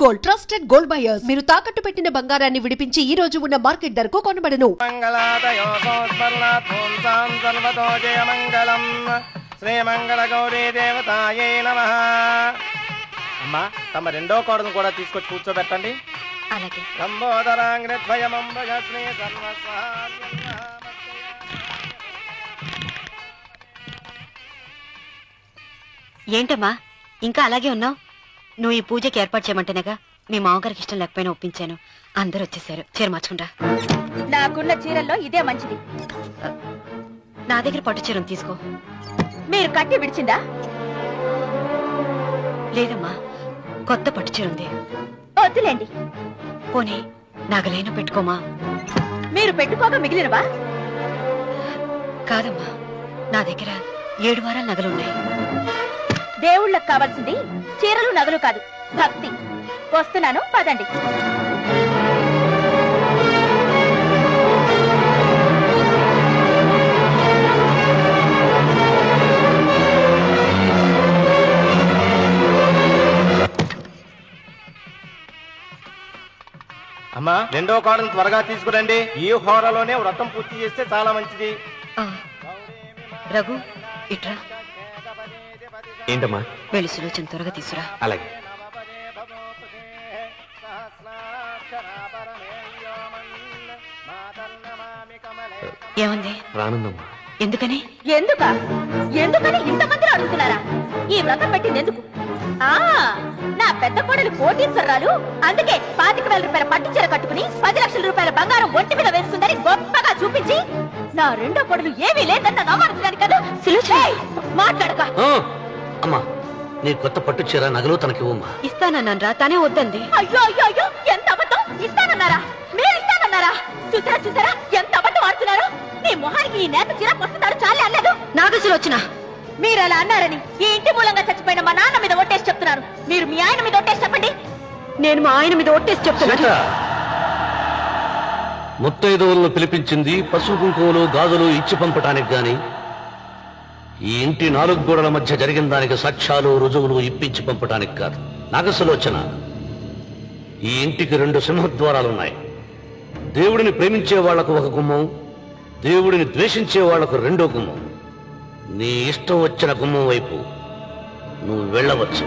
Gold, trusted gold buyers. మీరు తాకట్టు పెట్టిన బంగారాన్ని విడిపించి ఈ రోజు ఉన్న మార్కెట్ ధరకు కొనబడును. అమ్మా, తమ రెండో కోడను కూడా తీసుకొచ్చి కూర్చోబెట్టండి. ఏంటమ్మా ఇంకా అలాగే ఉన్నావు? నువ్వు ఈ పూజకి ఏర్పాటు చేయమంటేనగా మీ మామగారికి ఇష్టం లేకపోయినా ఒప్పించాను. అందరూ వచ్చేసారు. చీర మార్చుకుంటా. నాకున్న చీరల్లో ఇదే మంచిది. నా దగ్గర పట్టు చీరను తీసుకో. మీరు కట్టి విడిచిందా? లేదమ్మా, కొత్త పట్టు చీర ఉంది. వద్దులేండి. పోనీ నాగలైనా పెట్టుకోమా? మీరు పెట్టుకోక మిగిలినవా? కాదమ్మా, నా దగ్గర 7 వారాల నగలున్నాయి. దేవుళ్ళకు కావాల్సింది చీరలు నగలు కాదు, భక్తి. వస్తున్నాను, పదండి. అమ్మా, రెండో కోడను త్వరగా తీసుకురండి. ఈ హోరాలోనే వ్రతం పూర్తి చేస్తే చాలా మంచిది. రఘు, ఇట్రా. ఏంటమ్మా? వెళ్ళి సులోచన త్వరగా తీసురా. అలాగే. ఏముంది? రానుందమ్మా. ఎందుకని? ఎందుకని ఇంతమంది అడుగుతున్నారా? ఈ వ్రతం పెట్టింది ఎందుకు? నా పెద్ద కోడలు కోటీశ్వరరాలు, అందుకే 25,000 రూపాయల పట్టు చీర కట్టుకుని 10 లక్షల రూపాయల బంగారం ఒంటి మీద వేస్తుందని గొప్పగా చూపించి నా రెండో కోడలు ఏమీ లేదన్న నమ్మడానికి కదా. మాట్లాడక. అమ్మా, నీ కొత్త పట్టు చీర నగలు తనకివ్వమ్మా. ఇస్తానన్నాను రా, తానే వద్దంది. అయ్యో అయ్యో అయ్యో, ఎంత అబద్ధం! ఇస్తానన్నారా? మీరు ఇస్తానన్నారా? చూసారా ఎంత అబద్ధం ఆడుతున్నారు? నీ మొహానికి ఈ నేత చీర వస్తున్నారు చాలే అనలేదు. నాగసులు వచ్చిన మీరు అలా అన్నారని ఈ ఇంటి మూలంగా చచ్చిపోయిన మా నాన్న మీద ఒట్టేసి చెప్తున్నారు. మీరు మీ ఆయన మీద ఒట్టేసి చెప్పండి. నేను మా ఆయన మీద ఒట్టేసి చెప్తున్నాను. ముత్తైదువులను పిలిపించింది పసుపు కుంకుమలు గాజులు ఇచ్చి పంపటానికి గాని, ఈ ఇంటి 4 గోడల మధ్య జరిగిన దానికి సాక్ష్యాలు రుజువులు ఇప్పించి పంపటానికి కాదు. నాగసులోచన, ఈ ఇంటికి 2 సింహద్వారాలున్నాయి. దేవుడిని ప్రేమించే వాళ్లకు ఒక గుమ్మం, దేవుడిని ద్వేషించే వాళ్లకు 2వ గుమ్మం. నీ ఇష్టం వచ్చిన గుమ్మం వైపు నువ్వు వెళ్ళవచ్చు.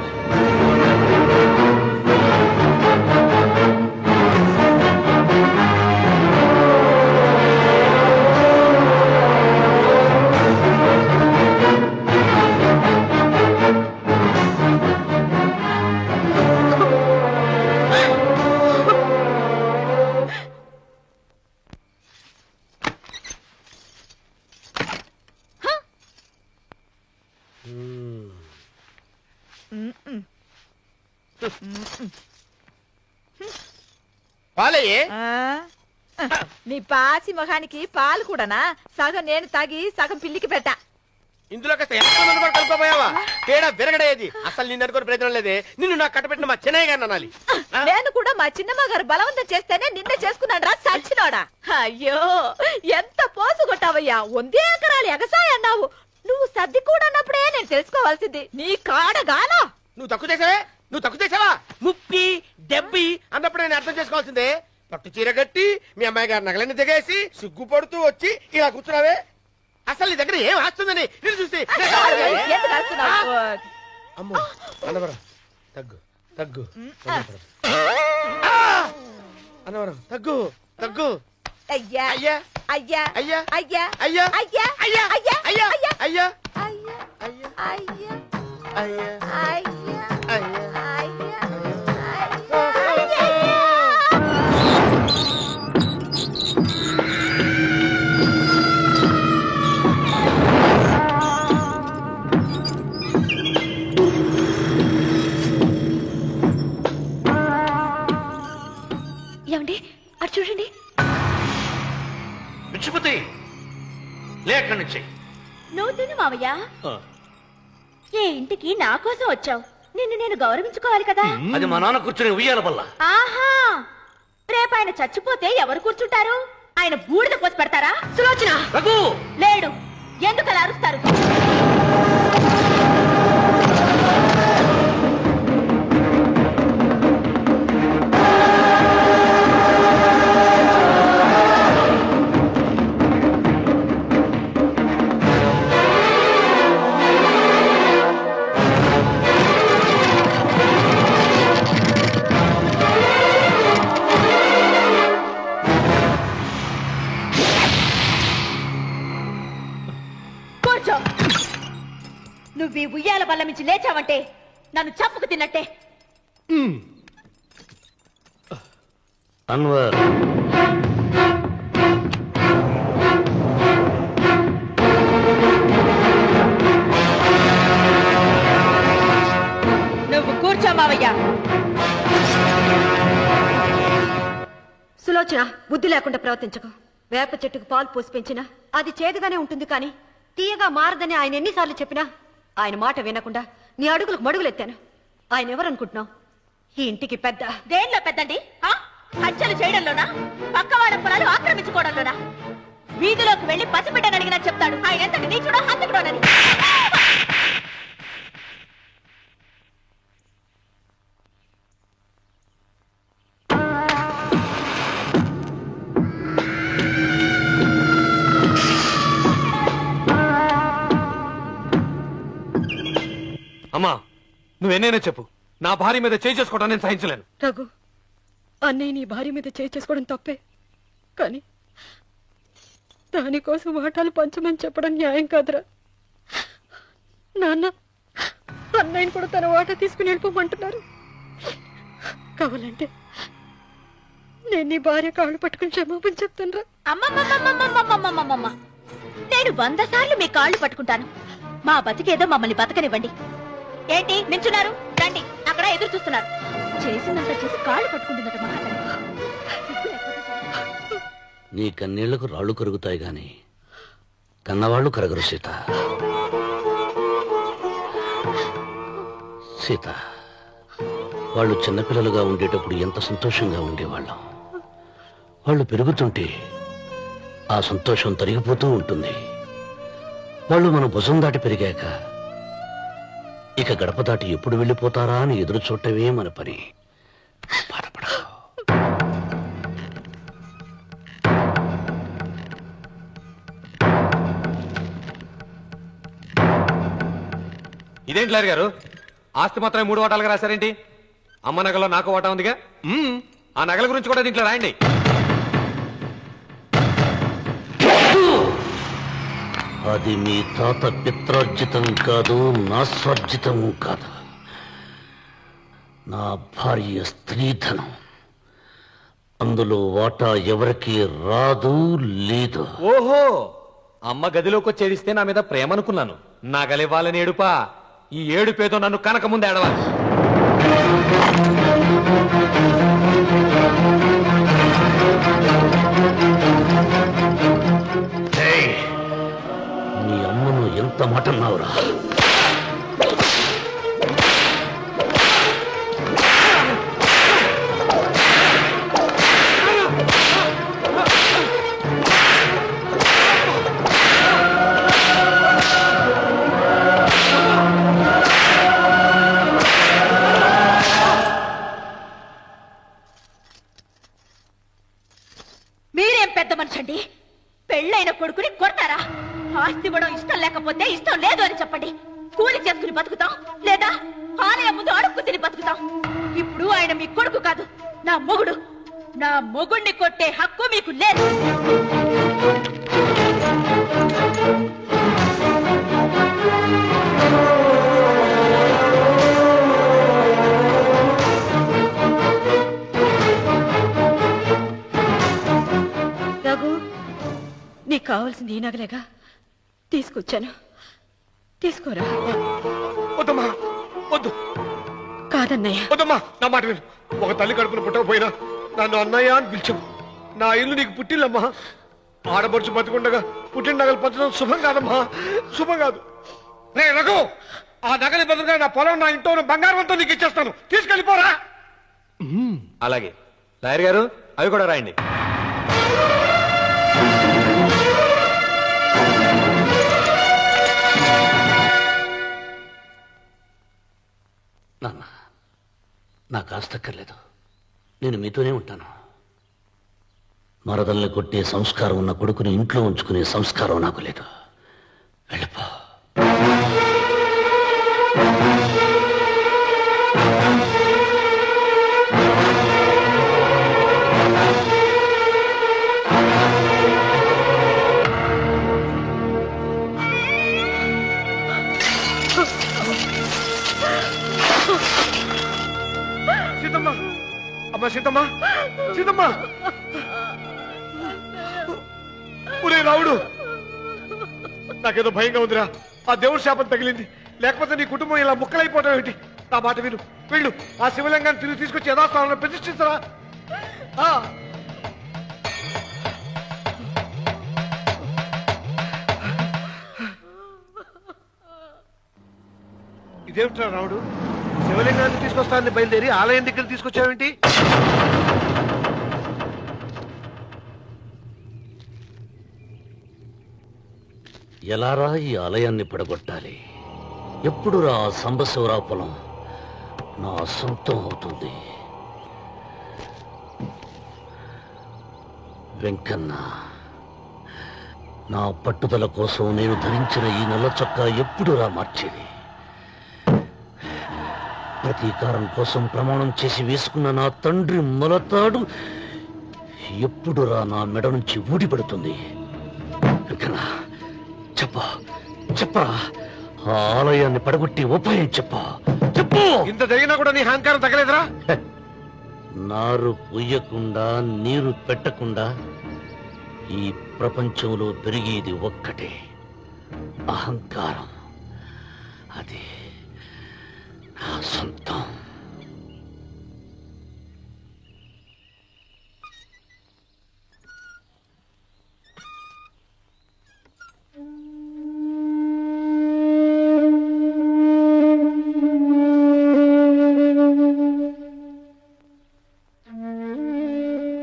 నీ పాసి మొహానికి పాలు కూడానా? సగం నేను తాగి సగం పిల్లికి పెట్టా. ఇందులో కలుపుకోపోయావా? తేడా విరగడేది. అసలు నిన్ను అనుకుని ప్రయత్నం లేదే. నిన్ను నాకు కట్టబెట్టిన మా చిన్నయ్య గారిని అనాలి. నేను కూడా మా చిన్నమ్మ గారు బలవంతం చేస్తేనే నిన్న చేసుకున్నాడు రా సచ్చినోడా. అయ్యో, ఎంత పోసు కొట్టావయ్యా! 1 ఎకరాలు ఎగసాయ అన్నావు. నువ్వు సర్ది కూడా అన్నప్పుడే నేను తెలుసుకోవాల్సింది. నీ కాడగానా? నువ్వు తక్కువ చేసావా? 30, 70 అన్నప్పుడు నేను అర్థం చేసుకోవాల్సిందే. పట్టు చీర కట్టి మీ అమ్మాయి గారు నగలన్నీ దిగేసి సిగ్గుపడుతూ వచ్చి ఇలా కూర్చున్నావే. అసలు నీ దగ్గర ఏం ఆస్తుందని నేను చూసి. అమ్మో, అన్నవరం తగ్గు తగ్గు అన్నవరం తగ్గు తగ్గు. అయ్యా అయ్యా అయ్యా అయ్యా అయ్యా అయ్యా అయ్యా అయ్యా అయ్యా అయ్యా అయ్యా అయ్యా అయ్యా అయ్యా అయ్యా అయ్యా అయ్యా ఏమండి, అటు చూడండి. పిచ్చిపోతే లేక్కడి నుంచి. నువ్వు తిను మావయ్య. ఏ ఇంటికి నా కోసం వచ్చావు, నిన్ను నేను గౌరవించుకోవాలి కదా. అది మా నాన్న కూర్చుని ఉయ్యాల వల్ల. ఆహా, రేపు ఆయన చచ్చిపోతే ఎవరు కూర్చుంటారు? ఆయన బూడిద పోసి పెడతారా? సులోచన లేడు. ఎందుకు అలా అరుస్తారు? మించి లేచావంటే నన్ను చంపుకు తిన్నట్టే. అన్వర్, నువ్వు కూర్చో మావయ్య. సులోచన, బుద్ధి లేకుండా ప్రవర్తించకు. వేప చెట్టుకు పాలు పోసి పెంచినా అది చేదుగానే ఉంటుంది, కానీ తీయగా మారదని ఆయన ఎన్నిసార్లు చెప్పినా ఆయన మాట వినకుండా నీ అడుగులకు మడుగులెత్తాను. ఆయన ఎవరనుకుంటున్నావు? ఈ ఇంటికి పెద్ద. దేనిలో పెద్దండి? హత్యలు చేయడంలోనా? పక్కవాడ పొలాలు ఆక్రమించుకోవడంలోనా? వీధిలోకి వెళ్లి పసిబిడ్డని అడిగినా చెప్తాడు ఆయన ఎంతటి నీచుడో హంతకుడోనని. అమ్మా, నువ్వెన్నైనా చెప్పు, నా భార్య మీద చేయి చేసుకోవడం నేను సహించలేను. రఘు, అన్నయ్య నీ భార్య మీద చేయి చేసుకోవడం తప్పే, కానీ దానికోసం వాటాలు పంచమని చెప్పడం న్యాయం కాదురా. నాన్న అన్నయ్యని కూడా తన వాటా తీసుకుని వెళ్ళిపోమంటున్నారు. కావాలంటే నేను నీ భార్య కాళ్ళు పట్టుకుని క్షమాపణ చెప్తాను రా. అమ్మమ్మమ్మమ్మమ్మమ్మమ్మమ్మమ్మ, నేను 100 సార్లు మీ కాళ్ళు పట్టుకుంటాను. మా బతికేదో మమ్మల్ని బతకనివ్వండి. ఏంటి నించున్నారు? రండి, అక్కడ ఎదురు చూస్తున్నారు. చేసినంత చేసి కాళ్ళు పట్టుకుంటుందట మహాతల్లి. నీ కన్నీళ్లకు రాళ్లు కరుగుతాయి గాని కన్నవాళ్లు కరగరు సీత. సీత, వాళ్ళు చిన్నపిల్లలుగా ఉండేటప్పుడు ఎంత సంతోషంగా ఉండేవాళ్ళం. వాళ్ళు పెరుగుతుంటే ఆ సంతోషం తరిగిపోతూ ఉంటుంది. వాళ్ళు మన భుజం దాటి పెరిగాక ఇక గడప దాటి ఎప్పుడు వెళ్ళిపోతారా అని ఎదురు చూడటమే మన పని. బాధపడ. ఇదేంటి లాయర్ గారు, ఆస్తి మాత్రమే 3 వాటాలుగా రాశారేంటి? అమ్మ నగలో నాకు వాటా ఉందిగా. ఆ నగల గురించి కూడా దీంట్లో రాయండి. అది మీ తాత పిత్రార్జితం కాదు, నా స్వార్జితం కాదు. నా భార్య స్త్రీధనం. అందులో వాటా ఎవరికి రాదు, లేదు. ఓహో, అమ్మ గదిలోకి వచ్చేదిస్తే నా మీద ప్రేమ అనుకున్నాను. నగలివ్వాలని ఏడుపా. ఈ ఏడుపేదో నన్ను కనక ముందు ఏడవాలి. నీ అమ్మను ఎంత మాట అన్నావురా? మీరేం పెద్ద మనిషి అండి? పెళ్ళైన కొడుకుని కొడతారా? ఆస్తి ఇవ్వడం ఇష్టం లేకపోతే ఇష్టం లేదు అని చెప్పండి. కూలి చేసుకుని బతుకుతాం, లేదా ఆలయం ముందు అడుక్కు తిని బతుకుతాం. ఇప్పుడు ఆయన మీ కొడుకు కాదు, నా మొగుడు. నా మొగుడిని కొట్టే హక్కు మీకు లేదు. రఘు, నీకు కావాల్సింది ఈ నగలేగా, తీసుకొచ్చాను, తీసుకోరా. వద్దమ్మా, వద్దు. కాదన్నయ్య. వద్దమ్మా, నా మాట విను. ఒక తల్లి కడుపున పుట్టకపోయినా నన్ను అన్నయ్య అని పిలిచావు. నా ఇల్లు నీకు పుట్టిల్లమ్మా. ఆడపడుచు బతుకుండగా పుట్టిన నగలు పంచడం శుభం కాదమ్మా, శుభం కాదు. రే రఘు, ఆ నగలి బదులుగా నా పొలం, నా ఇంట్లో బంగారం అంతా నీకు ఇచ్చేస్తాను, తీసుకెళ్ళిపోరా. అలాగే లాయర్ గారు, అవి కూడా రాయండి. నాన్న, నాకు ఆస్తక్కర్లేదు. నేను మీతోనే ఉంటాను. మరదల్ని కొట్టే సంస్కారం ఉన్న కొడుకుని ఇంట్లో ఉంచుకునే సంస్కారం నాకు లేదు. వెళ్ళిపో. సీతమ్మ అమ్మ సీతమ్మ సీతమ్మ ఒరే రావుడు నాకేదో భయంగా ఉందిరా ఆ దేవుడి శాపం తగిలింది లేకపోతే నీ కుటుంబం ఇలా ముక్కలైపోవటం ఏంటి నా మాట విను వెళ్ళు ఆ శివలింగాన్ని తిరిగి తీసుకొచ్చి యథాస్థానంలో ప్రతిష్ఠించరా ఇదేమిట్రా రావుడు శివలింగాన్ని తీసుకొస్తానని బయలుదేరి ఆలయం దగ్గర తీసుకొచ్చావేంటి ఎలారా ఈ ఆలయాన్ని పడగొట్టాలి ఎప్పుడు రా సంబశివరావు పొలం నా సొంతం అవుతుంది వెంకన్న నా పట్టుదల కోసం నేను ధరించిన ఈ నల్ల చొక్కా ఎప్పుడు రా మార్చేది ప్రతీకారం కోసం ప్రమాణం చేసి వేసుకున్న నా తండ్రి మొలతాడు ఎప్పుడు రా నా మెడ నుంచి ఊడిపడుతుంది వెంకన్న చెప్పరా ఆ ఆలయాన్ని పడగొట్టి ఉపాయం చెప్పు ఇంత జరిగినా కూడా నీ అహంకారం తగ్గలేదురా నారు పొయ్యకుండా నీరు పెట్టకుండా ఈ ప్రపంచంలో పెరిగేది ఒక్కటే అహంకారం అది నా సొంతం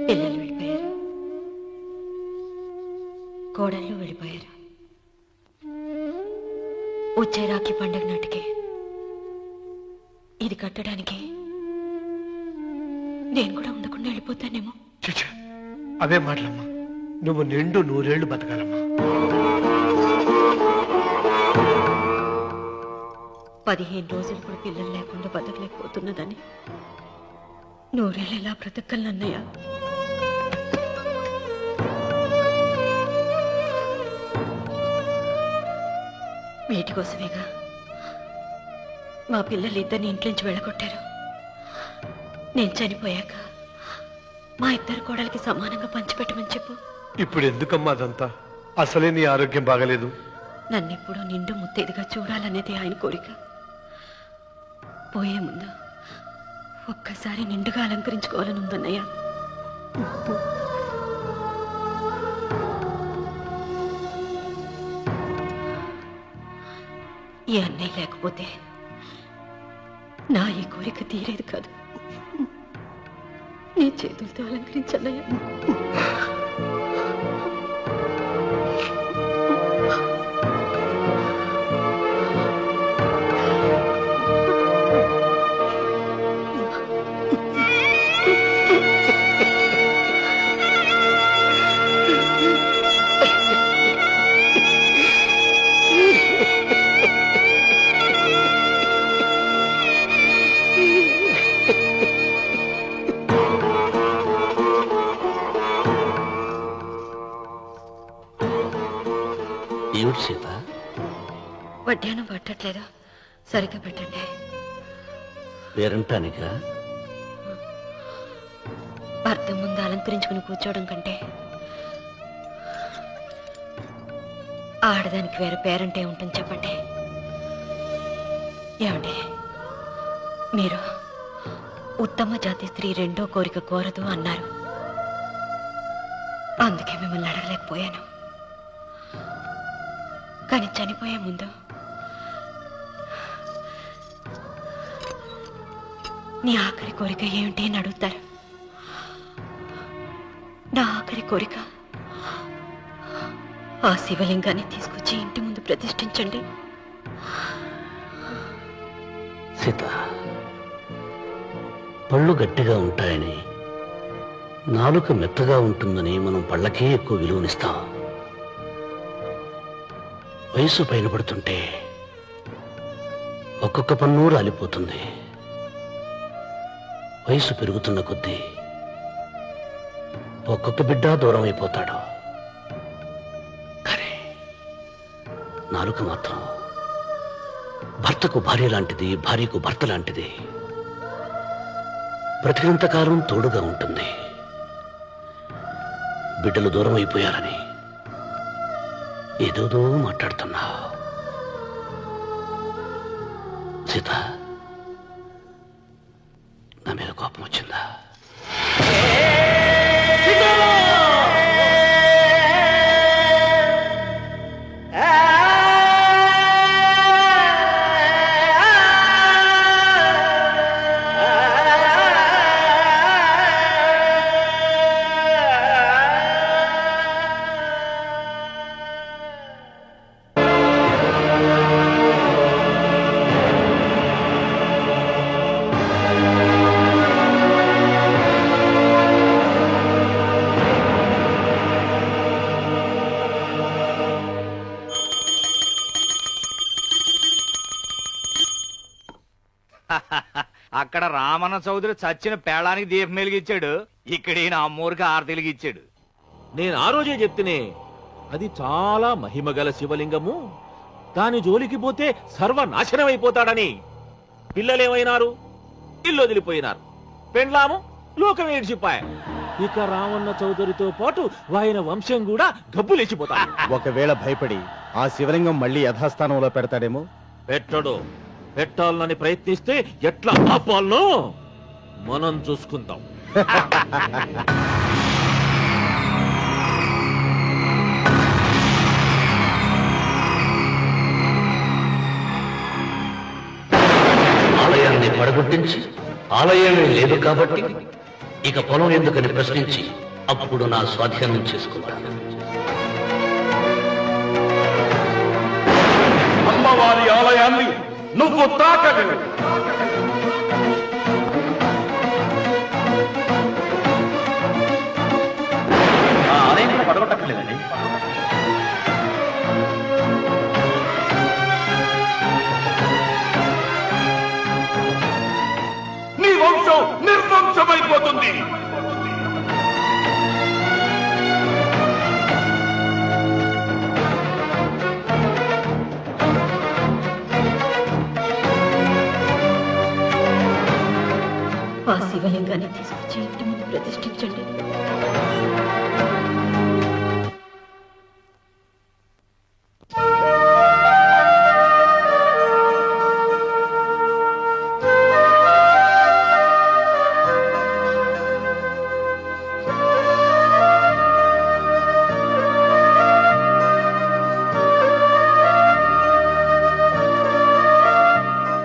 పిల్లలు వెళ్ళిపోయారు కోడళ్ళు వెళ్ళిపోయారు వచ్చే రాఖీ పండుగ నాటికి ఇది కట్టడానికి నేను కూడా ఉండకుండా వెళ్ళిపోతానేమో అవే మాటలమ్మా నువ్వు నిండు 100 ఏళ్లు బతకాలమ్మా 15 రోజులు కూడా పిల్లలు లేకుండా బతకలేకపోతున్నదని 100 ఏళ్ళు ఎలా బ్రతకలన్నయ్య వీటి కోసమేగా మా పిల్లలు ఇద్దరిని ఇంట్లోంచి వెళ్ళగొట్టారు నేను చనిపోయాక మా ఇద్దరు కోడలికి సమానంగా పంచిపెట్టమని చెప్పు ఇప్పుడు ఎందుకమ్మా అదంతా అసలే నీ ఆరోగ్యం బాగలేదు నన్నెప్పుడు నిండు ముత్తైదుగా చూడాలనేది ఆయన కోరిక పోయే ముందు ఒక్కసారి నిండుగా అలంకరించుకోవాలని ఉందన్నయ్య ఈ అన్నయ్య లేకపోతే నా ఈ కోరిక తీరేది కాదు నీ చేతులతో అలంకరించన్నయ్య సీత వడ్డానం పట్టట్లేదా సరిగ్గా పెట్టండి పేరంటానిక భర్త ముందు అలంకరించుకుని కూర్చోవడం కంటే ఆడదానికి వేరే పేరంటే ఉంటుంది చెప్పండి ఏమండి మీరు ఉత్తమ జాతి స్త్రీ రెండో కోరిక కోరదు అన్నారు అందుకే మిమ్మల్ని అడగలేకపోయాను కానీ చనిపోయే ముందు నీ ఆఖరి కోరిక ఏమిటి అని అడుగుతారు నా ఆఖరి కోరిక ఆ శివలింగాన్ని తీసుకొచ్చి ఇంటి ముందు ప్రతిష్ఠించండి సీత పళ్ళు గట్టిగా ఉంటాయని నాలుక మెత్తగా ఉంటుందని మనం పళ్ళకే ఎక్కువ విలువనిస్తాం వయసు పైన పడుతుంటే ఒక్కొక్క పన్ను రాలిపోతుంది వయసు పెరుగుతున్న కొద్దీ ఒక్కొక్క బిడ్డ దూరం అయిపోతాడు కానీ నాలుక మాత్రం భర్తకు భార్య లాంటిది భార్యకు భర్త లాంటిది బ్రతికినంతకాలం తోడుగా ఉంటుంది. బిడ్డలు దూరం అయిపోయారని ఏదోదో మాట్లాడుతున్నావు. సీత, నా మీద కోపం వచ్చిందా? అక్కడ రామన్న చౌదరి చచ్చిన పేళానికి దీపం వెలిగించాడు, ఇక్కడ ఈయన అమ్మూరికి ఆరతి వెలిగించాడు. నేను ఆ రోజే చెప్తేనే అది చాలా మహిమగల శివలింగము, దాని జోలికి పోతే సర్వనాశనం అయిపోతాడని. పిల్లలేమైనారు? ఇల్లు వదిలిపోయినారు. పెండ్లాము లోకం ఏడ్చిపాయ. ఇక రామన్న చౌదరితో పాటు ఆయన వంశం కూడా గబ్బులేచిపోతాడు. ఒకవేళ భయపడి ఆ శివలింగం మళ్ళీ యథాస్థానంలో పెడతాడేమో. పెట్టడు. పెట్టాలని ప్రయత్నిస్తే ఎట్లా ఆపాలనో మనం చూసుకుందాం. ఆలయాన్ని పడగొట్టించి ఆలయమే లేదు కాబట్టి ఇక పొలం ఎందుకని ప్రశ్నించి అప్పుడు నా స్వాధీనం చేసుకుంటాను. అమ్మవారి ఆలయాన్ని నువ్వు తాకలేవు. ఆ ఆలయాన్ని పడగొట్టలేదండి. నీ వంశం నిర్వంశమైపోతుంది. ఆ శివలింగాన్ని తీసుకొచ్చి ఇంటి ముందు ప్రతిష్ఠించండి.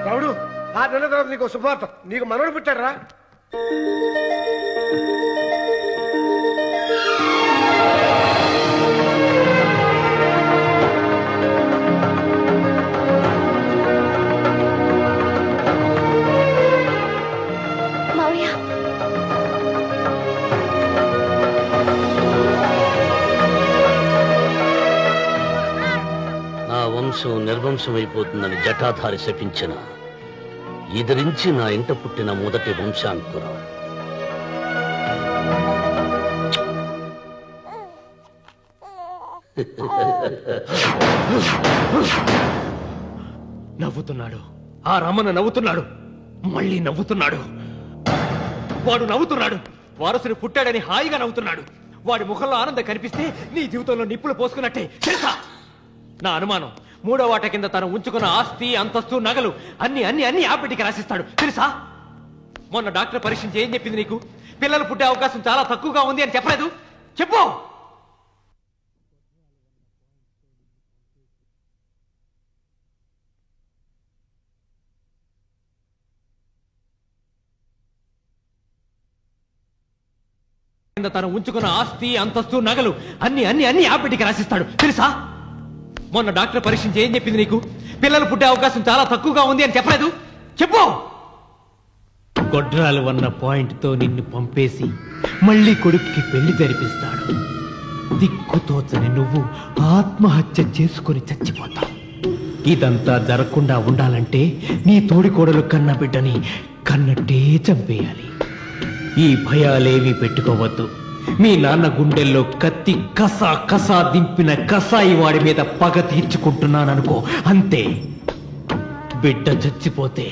రావుడు, 6 నెలల తర్వాత నీకు శుభవార్త. నీకు మనవడు పుట్టాడురా. నా వంశం నిర్వంశమైపోతుందని జటాధారి శపించిన ఎదిరించి నా ఇంట పుట్టిన మొదటి వంశాంకురం. నవ్వుతున్నాడు. ఆ రమణ నవ్వుతున్నాడు. మళ్ళీ నవ్వుతున్నాడు. వాడు నవ్వుతున్నాడు. వారసుని పుట్టాడని హాయిగా నవ్వుతున్నాడు. వాడి ముఖంలో ఆనందం కనిపిస్తే నీ జీవితంలో నిప్పులు పోసుకున్నట్టే. తెలుసా? నా అనుమానం 3వ వాట కింద తను ఉంచుకున్న ఆస్తి, అంతస్తు, నగలు అన్ని అన్ని అన్ని ఆ బిడ్డకి రాసిస్తాడు. తెలుసా? మొన్న డాక్టర్ పరీక్షించి ఏం చెప్పింది నీకు? పిల్లలు పుట్టే అవకాశం చాలా తక్కువగా ఉంది అని చెప్పలేదు? చెప్పు. తను ఉంచుకున్న ఆస్తి, అంతస్తు, నగలు అన్ని అన్ని అన్ని ఆ బిడ్డకి రాసిస్తాడు. తెలుసా? మొన్న డాక్టర్ పరీక్షించి ఏం చెప్పింది నీకు? పిల్లలు పుట్టే అవకాశం చాలా తక్కువగా ఉంది అని చెప్పలేదు? చెప్పు. గొడ్రాలు అన్న పాయింట్తో నిన్ను పంపేసి మళ్ళీ కొడుక్కి పెళ్లి జరిపిస్తాడు. దిక్కుతోచని నువ్వు ఆత్మహత్య చేసుకుని చచ్చిపోతావు. ఇదంతా జరగకుండా ఉండాలంటే నీ తోడికోడలు కన్న బిడ్డని కన్నట్టే చంపేయాలి. ఈ భయాలేవి పెట్టుకోవద్దు. మీ నాన్న గుండెల్లో కత్తి కసా కసా దింపిన కసాయి వాడి మీద పగ తీర్చుకుంటున్నాననుకో, అంతే. బిడ్డ చచ్చిపోతే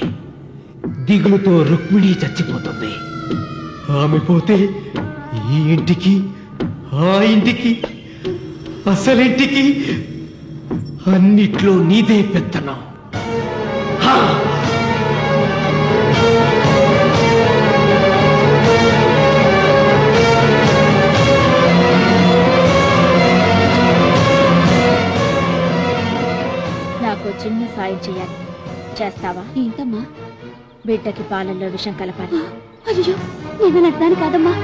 దిగులుతో రుక్మిణి చచ్చిపోతుంది. ఆమె పోతే ఈ ఇంటికి ఆ ఇంటికి అసలింటికి అన్నిట్లో నీదే పెత్తనం. నాకు చిన్న సాయం చేయాలి, చేస్తావా? ఏంటమ్మా? బిడ్డకి పాలల్లో విషం కలపాలి. అయ్యో, నేను అర్థాన్ని కాదమ్మా.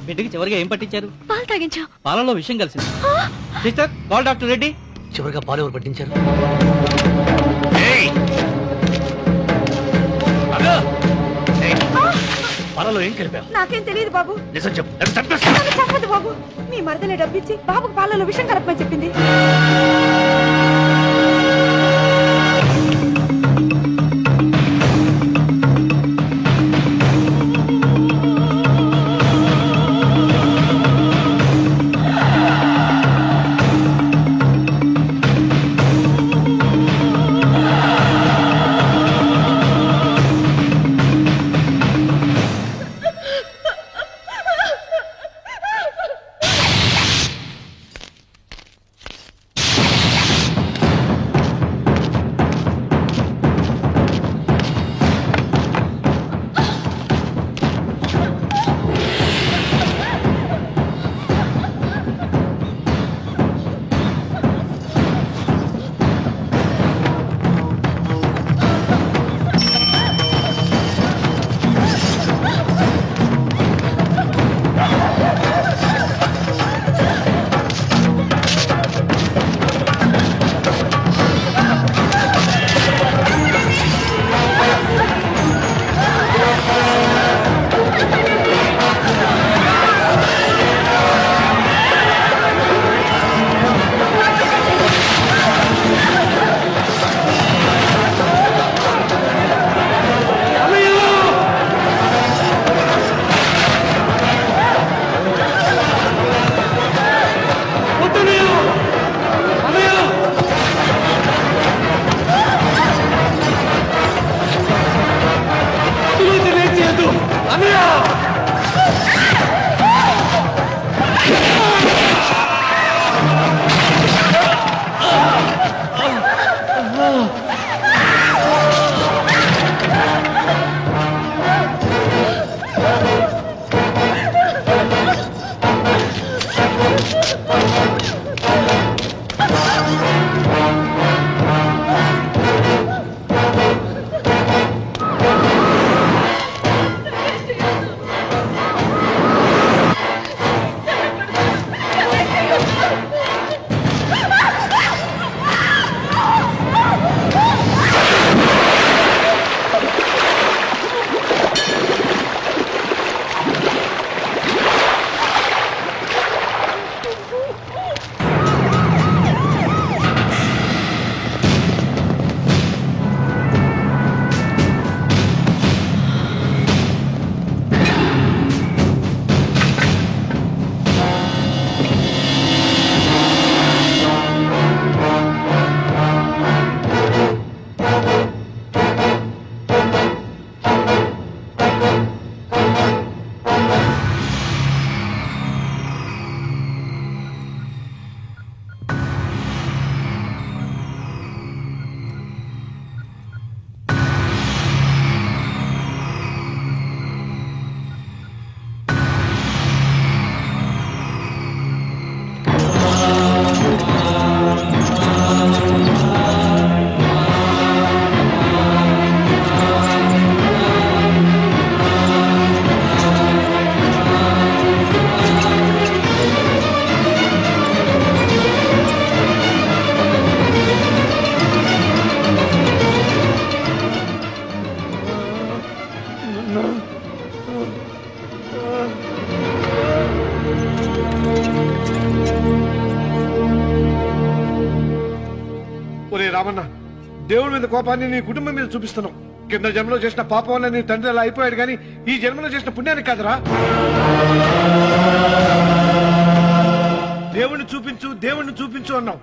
బిడ్డకి చివరిగా ఏం పట్టించారు? పాలు తాగించా. పాలలో విషయం కలిసింది. Sister, call doctor Reddy. చివరిగా పాలు ఎవరు పట్టించారు? పాలలో ఏం కలిపావు? నాకేం తెలియదు బాబు. నిజం చెప్పు. నన్ను చంపదు బాబు. మీ మరదలే డబ్బిచ్చి బాబుకు పాలలో విషం కలపమని చెప్పింది. రామన్న, దేవుడి మీద కోపాన్ని నీ కుటుంబం మీద చూపిస్తున్నావు. కింద జన్మలో చేసిన పాపం వల్ల నీ తండ్రి అలా అయిపోయాడు, కానీ ఈ జన్మలో చేసిన పుణ్యానికి కాదురా. దేవుణ్ణి చూపించు అన్నావు.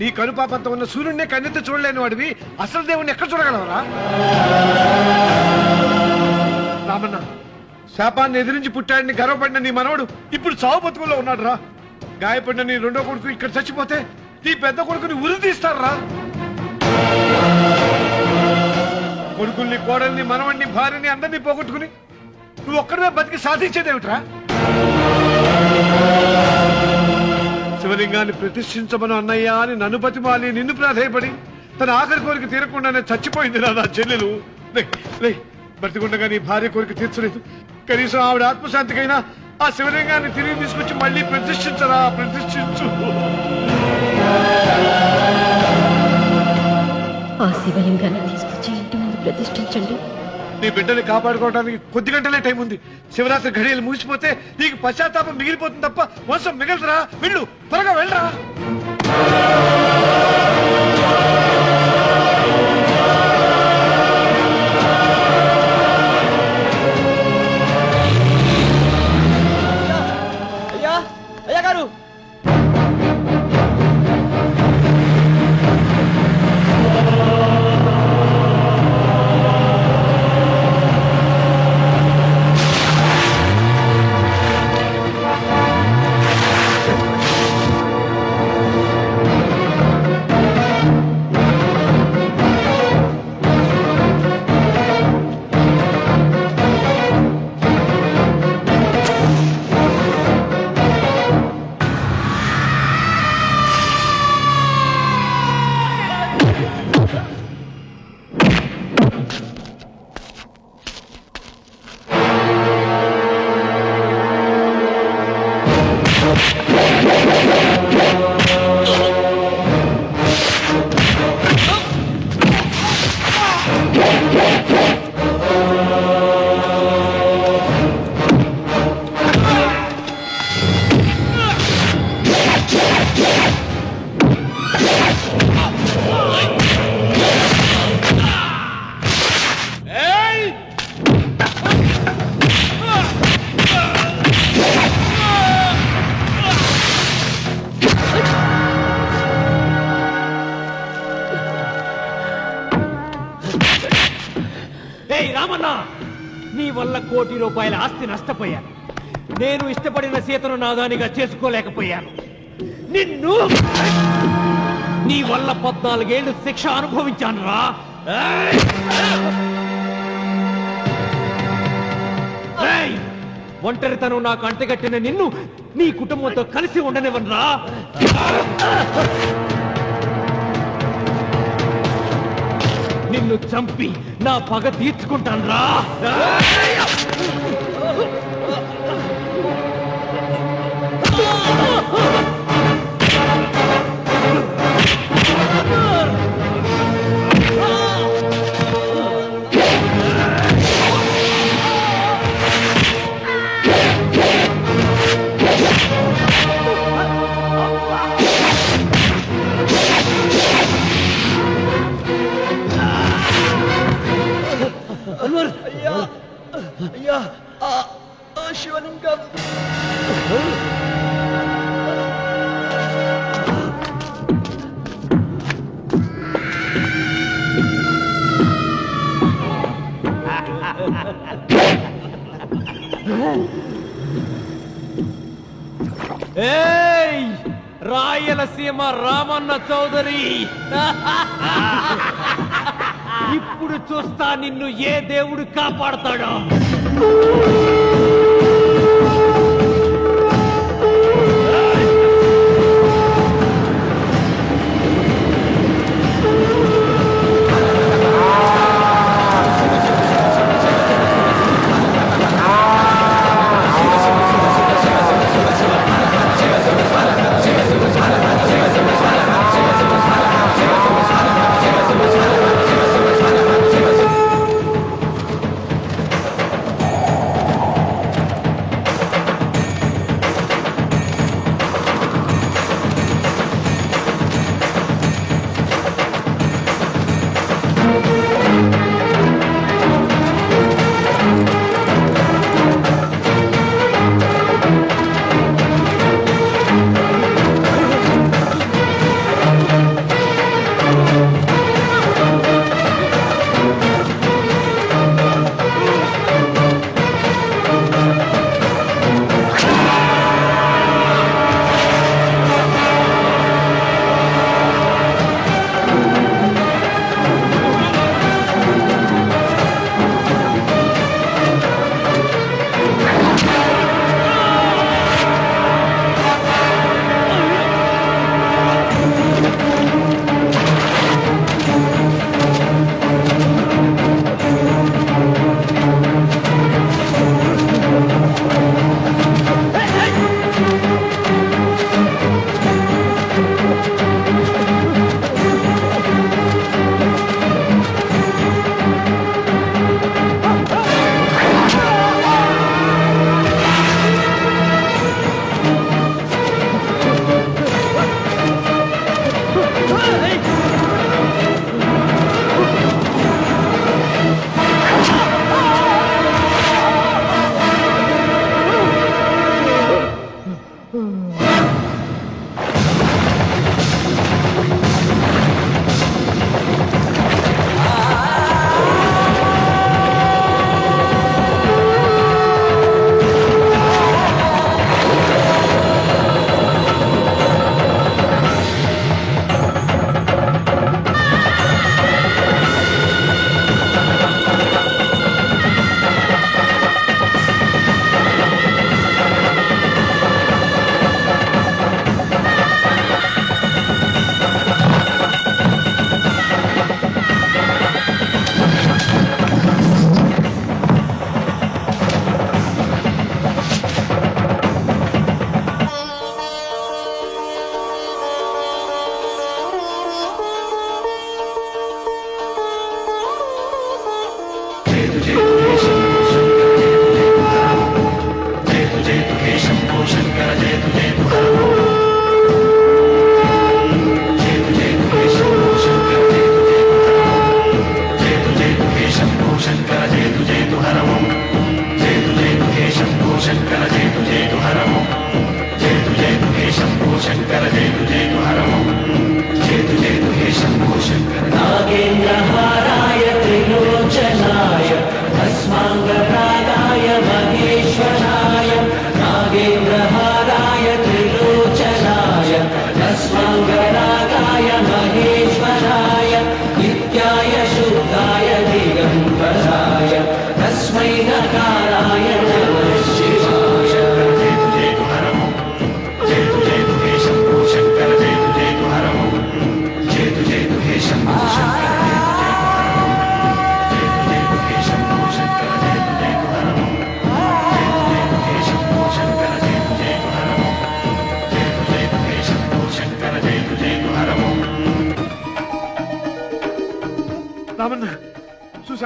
నీ కనుపాపంతో ఉన్న సూర్యుడినే కన్నెత్తి చూడలేని వాడివి అసలు దేవుణ్ణి ఎక్కడ చూడగలవరా? రామన్న, శాపాన్ని ఎదిరించి పుట్టాడని గర్వపడిన నీ మనవడు ఇప్పుడు చావు బతుకుల్లో ఉన్నాడు రా. గాయపడిన నీ రెండో కొడుకు ఇక్కడ చచ్చిపోతే నీ పెద్ద కొడుకుని ఉరి తీస్తారా? కొడుకుల్ని, కోడల్ని, మనవడిని, భార్యని అందరినీ పోగొట్టుకుని నువ్వు ఒక్కడే బతికి సాధించేదేమిట్రా? శివలింగాన్ని ప్రతిష్ఠించమను అన్నయ్యా అని నన్ను బతిమాలి నిన్ను ప్రాధేయపడి తన ఆఖరి కోరిక తీరకుండానే చచ్చిపోయింది నా చెల్లెలు. బ్రతికుండగా నీ భార్య కోరిక తీర్చలేదు. కనీసం ఆవిడ ఆత్మశాంతికైనా ఆ శివలింగాన్ని తిరిగి తీసుకొచ్చి మళ్ళీ ప్రతిష్ఠించరా, ప్రతిష్ఠించు. ఆ శివలింగాన్ని తీసుకొచ్చి ఇంటి ముందు ప్రతిష్ఠించండి. నీ బిడ్డని కాపాడుకోవడానికి కొద్ది గంటలే టైం ఉంది. శివరాత్రి ఘడియలు ముగిసిపోతే నీకు పశ్చాత్తాపం మిగిలిపోతుంది తప్ప వంశం మిగలదురా. వెళ్ళు, త్వరగా వెళ్ళరా. అయ్యా గారు, నీ వల్ల కోటి రూపాయల ఆస్తి నష్టపోయాను. నేను ఇష్టపడిన సీతను నాదానిగా చేసుకోలేకపోయాను. నిన్ను నీ వల్ల 14 ఏళ్ళు శిక్ష అనుభవించాను రా. ఒంటరితనం నాకు అంటగట్టిన నిన్ను నీ కుటుంబంతో కలిసి ఉండనివ్వనురా. నిన్ను చంపి నా పగ తీర్చుకుంటాను రా. అయ్యా, శివలింగం. ఏయ్, రాయలసీమ రామన్న చౌదరి, ఇప్పుడు చూస్తా నిన్ను ఏ దేవుడు కాపాడతాడో.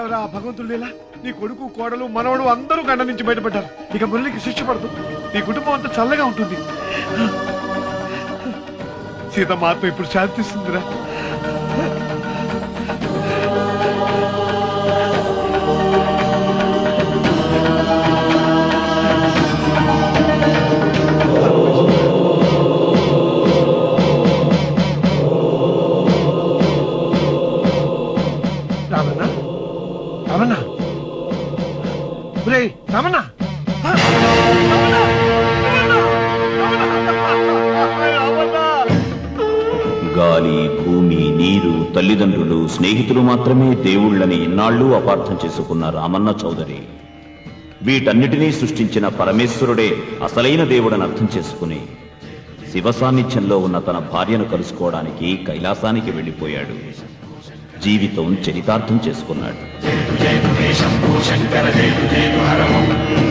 చూసావరా భగవంతుడు లేలా నీ కొడుకు కోడలు మనవడు అందరూ గండ నుంచి బయటపడ్డారు. ఇక మురళికి శిక్ష పడదు. నీ కుటుంబం అంతా చల్లగా ఉంటుంది. సీతమ్మ ఆత్మ ఇప్పుడు శాంతిస్తుందిరా. రామన్నా రామన్నా రామన్నా గాలి, భూమి, నీరు, తల్లిదండ్రులు, స్నేహితులు మాత్రమే దేవుళ్ళని ఇన్నాళ్లు అపార్థం చేసుకున్న రామన్న చౌదరి వీటన్నిటినీ సృష్టించిన పరమేశ్వరుడే అసలైన దేవుడని అర్థం చేసుకుని శివ సాన్నిధ్యంలో ఉన్న తన భార్యను కలుసుకోవడానికి కైలాసానికి వెళ్లిపోయాడు. జీవితం చరితార్థం చేసుకున్నాడు.